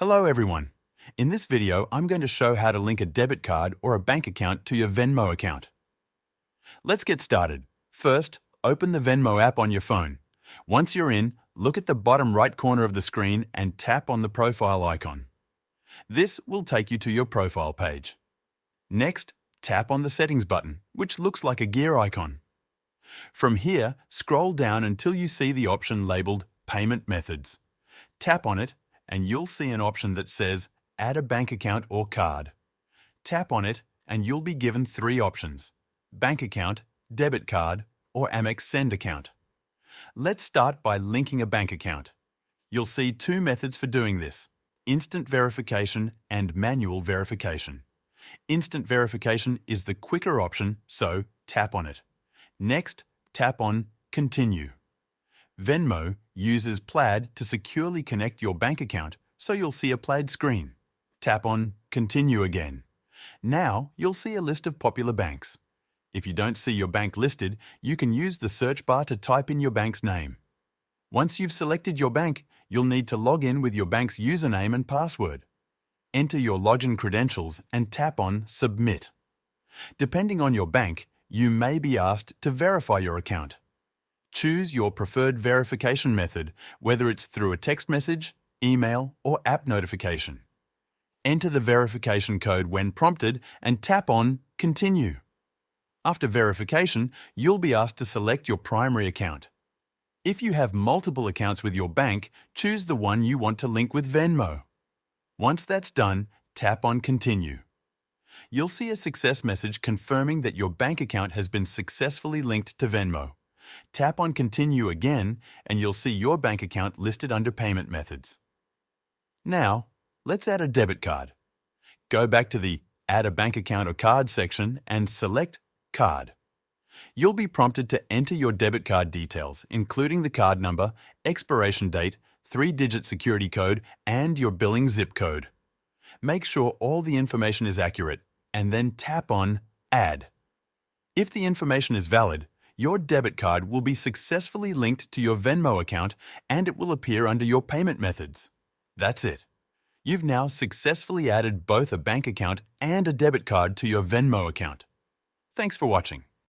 Hello everyone. In this video, I'm going to show how to link a debit card or a bank account to your Venmo account. Let's get started. First, open the Venmo app on your phone. Once you're in, look at the bottom right corner of the screen and tap on the profile icon. This will take you to your profile page. Next, tap on the settings button, which looks like a gear icon. From here, scroll down until you see the option labeled Payment Methods. Tap on it and you'll see an option that says Add a bank account or card. Tap on it and you'll be given three options: bank account, debit card, or Amex Send account. Let's start by linking a bank account. You'll see two methods for doing this: instant verification and manual verification. Instant verification is the quicker option, so tap on it. Next, tap on Continue. Venmo uses Plaid to securely connect your bank account, so you'll see a Plaid screen. Tap on Continue again. Now you'll see a list of popular banks. If you don't see your bank listed, you can use the search bar to type in your bank's name. Once you've selected your bank, you'll need to log in with your bank's username and password. Enter your login credentials and tap on Submit. Depending on your bank, you may be asked to verify your account. Choose your preferred verification method, whether it's through a text message, email, or app notification. Enter the verification code when prompted and tap on Continue. After verification, you'll be asked to select your primary account. If you have multiple accounts with your bank, choose the one you want to link with Venmo. Once that's done, tap on Continue. You'll see a success message confirming that your bank account has been successfully linked to Venmo. Tap on Continue again and you'll see your bank account listed under Payment Methods. Now, let's add a debit card. Go back to the Add a bank account or card section and select Card. You'll be prompted to enter your debit card details, including the card number, expiration date, 3-digit security code, and your billing zip code. Make sure all the information is accurate and then tap on Add. If the information is valid, your debit card will be successfully linked to your Venmo account and it will appear under your payment methods. That's it. You've now successfully added both a bank account and a debit card to your Venmo account. Thanks for watching.